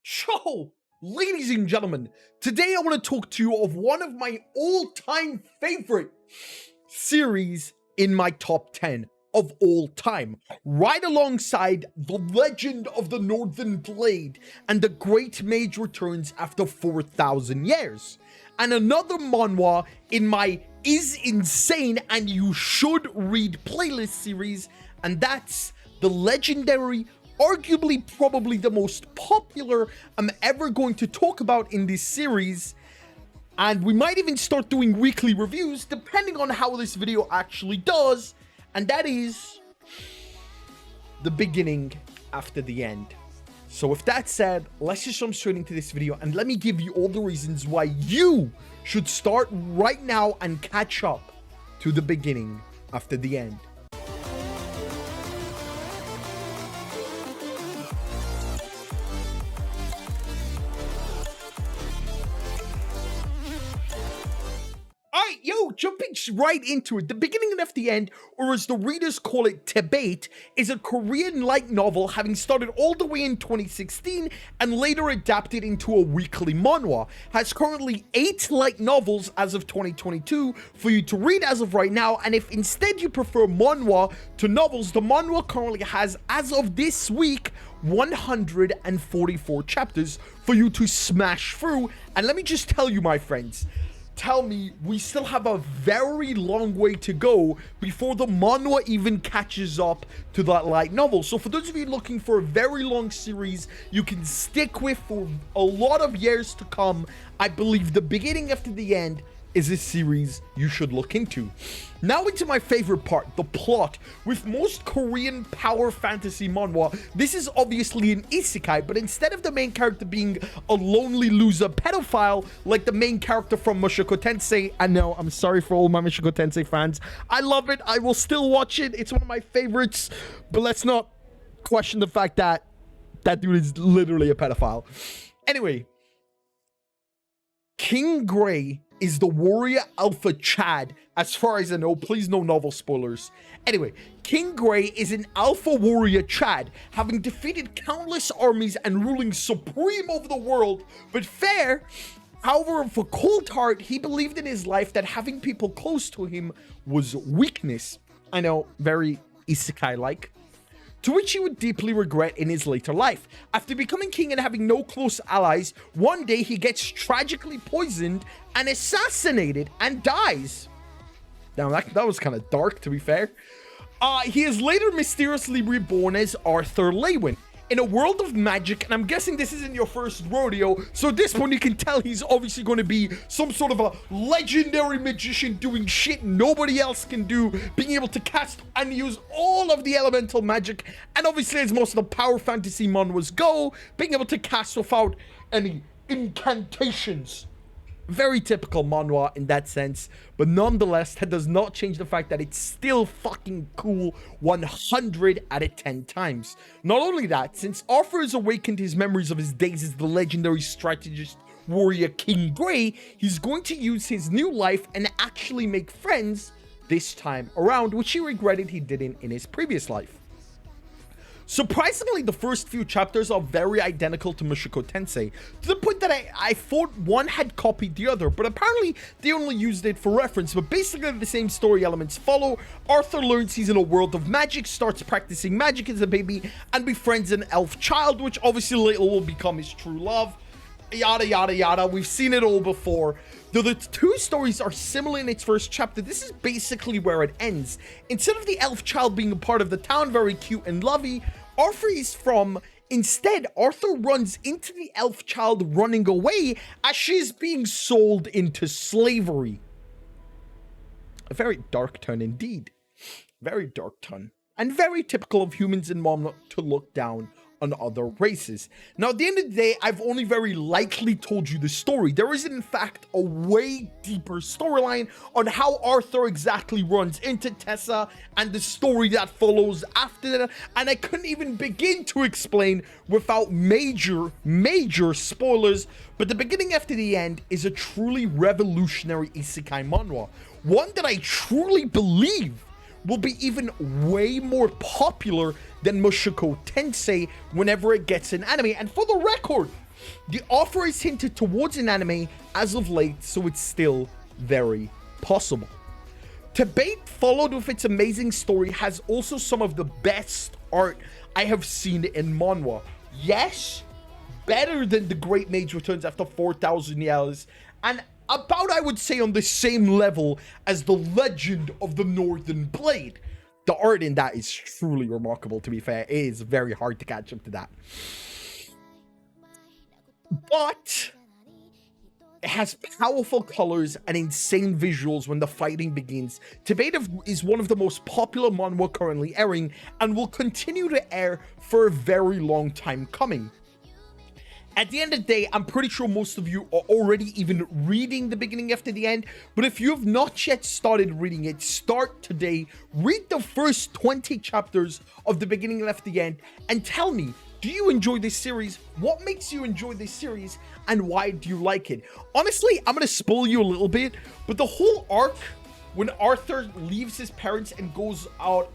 So, ladies and gentlemen, today I want to talk to you of one of my all-time favorite series in my top 10 of all time, right alongside The Legend of the Northern Blade and The Great Mage Returns After 4,000 Years, and another manhwa in my Is Insane and You Should Read playlist series, and that's the legendary, arguably probably the most popular I'm ever going to talk about in this series, and we might even start doing weekly reviews depending on how this video actually does, and that is The Beginning After the End. So with that said, let's just jump straight into this video and let me give you all the reasons why you should start right now and catch up to The Beginning After the End. Alright, jumping right into it. The Beginning and the End, or as the readers call it, TBATE, is a Korean light novel having started all the way in 2016 and later adapted into a weekly manhwa. Has currently 8 light novels as of 2022 for you to read as of right now, and if instead you prefer manhwa to novels, the manhwa currently has, as of this week, 144 chapters for you to smash through. And let me just tell you, my friends, tell me we still have a very long way to go before the manhwa even catches up to that light novel. So for those of you looking for a very long series you can stick with for a lot of years to come, I believe The Beginning After the End is a series you should look into. Now into my favorite part, the plot. With most Korean power fantasy manhwa, this is obviously an isekai, but instead of the main character being a lonely loser pedophile like the main character from Mushoku Tensei, I know, I'm sorry for all my Mushoku Tensei fans, I love it, I will still watch it, it's one of my favorites, but let's not question the fact that that dude is literally a pedophile. Anyway, King Gray is the warrior alpha Chad, as far as I know. Please no novel spoilers. Anyway, King Gray is an alpha warrior Chad, having defeated countless armies and ruling supreme over the world, but fair. However, for cold heart, he believed in his life that having people close to him was weakness. I know, very isekai-like. To which he would deeply regret in his later life. After becoming king and having no close allies, one day he gets tragically poisoned and assassinated and dies. Now that was kind of dark, to be fair. He is later mysteriously reborn as Arthur Leywin in a world of magic, and I'm guessing this isn't your first rodeo, so at this point you can tell he's obviously going to be some sort of a legendary magician doing shit nobody else can do, being able to cast and use all of the elemental magic, and obviously as most of the power fantasy manhwas go, being able to cast without any incantations. Very typical manhwa in that sense, but nonetheless, that does not change the fact that it's still fucking cool 100 out of 10 times. Not only that, since Arthur has awakened his memories of his days as the legendary strategist warrior King Gray, he's going to use his new life and actually make friends this time around, which he regretted he didn't in his previous life. Surprisingly, the first few chapters are very identical to Mushoku Tensei, to the point that I thought one had copied the other, but apparently they only used it for reference. But basically the same story elements follow. Arthur learns he's in a world of magic, starts practicing magic as a baby, and befriends an elf child, which obviously later will become his true love. Yada yada yada, we've seen it all before. Though the two stories are similar in its first chapter, this is basically where it ends. Instead of the elf child being a part of the town, very cute and lovey, Arthur is from. Instead, Arthur runs into the elf child running away as she's being sold into slavery. A very dark turn indeed. Very dark turn. And very typical of humans in Manhwa to look down on other races. Now, at the end of the day, I've only very lightly told you the story. There is, in fact, a way deeper storyline on how Arthur exactly runs into Tessa and the story that follows after that, and I couldn't even begin to explain without major spoilers, but The Beginning After the End is a truly revolutionary isekai manhwa, one that I truly believe will be even way more popular than Mushoku Tensei whenever it gets an anime. And for the record, The offer is hinted towards an anime as of late, so it's still very possible. TBATE, followed with its amazing story, has also some of the best art I have seen in Manhwa. Yes, better than The Great Mage Returns after 4,000 years, and about, I would say, on the same level as The Legend of the Northern Blade. The art in that is truly remarkable, to be fair. It is very hard to catch up to that. But it has powerful colors and insane visuals when the fighting begins. TBATE is one of the most popular manhwa currently airing and will continue to air for a very long time coming. At the end of the day, I'm pretty sure most of you are already even reading the beginning after the end, but if you have not yet started reading it, start today, read the first 20 chapters of the beginning and after the end, and tell me, do you enjoy this series? What makes you enjoy this series? And why do you like it? Honestly, I'm going to spoil you a little bit, but the whole arc, when Arthur leaves his parents and goes out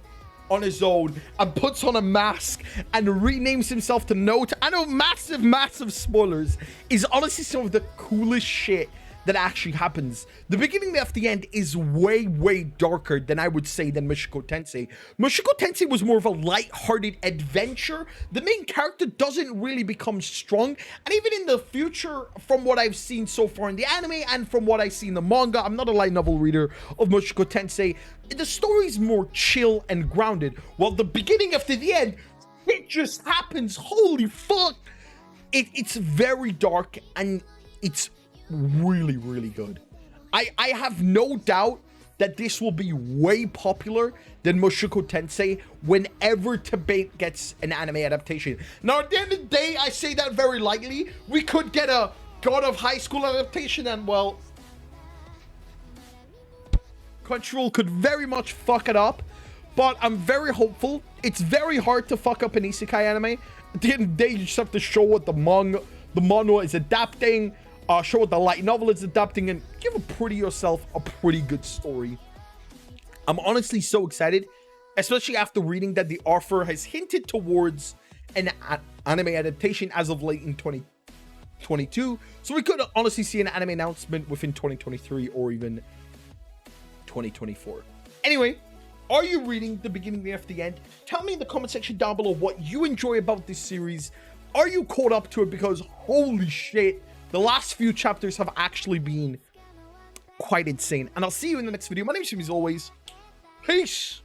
on his own and puts on a mask and renames himself to Note, I know, massive spoilers, is honestly some of the coolest shit that actually happens. The beginning after the end is way darker than I would say than Mushoku Tensei. Mushoku Tensei was more of a light-hearted adventure. The main character doesn't really become strong, and even in the future, from what I've seen so far in the anime and from what I see in the manga, I'm not a light novel reader of Mushoku Tensei, the story's more chill and grounded, while the beginning after the end, it just happens. Holy fuck! It's very dark, and it's really good. I have no doubt that this will be way popular than Mushoku Tensei whenever TBATE gets an anime adaptation. Now, at the end of the day, I say that very lightly. We could get a God of High School adaptation, and well, Crunchyroll could very much fuck it up, but I'm very hopeful. It's very hard to fuck up an isekai anime. At the end of the day, you just have to show what the manhwa is adapting, show what the light novel is adapting, and give yourself a pretty good story. I'm honestly so excited, especially after reading that the offer has hinted towards an anime adaptation as of late in 2022. So we could honestly see an anime announcement within 2023 or even 2024. Anyway, are you reading the beginning after the end? Tell me in the comment section down below what you enjoy about this series. Are you caught up to it? Because holy shit, the last few chapters have actually been quite insane. And I'll see you in the next video. My name is Jimmy, as always. Peace.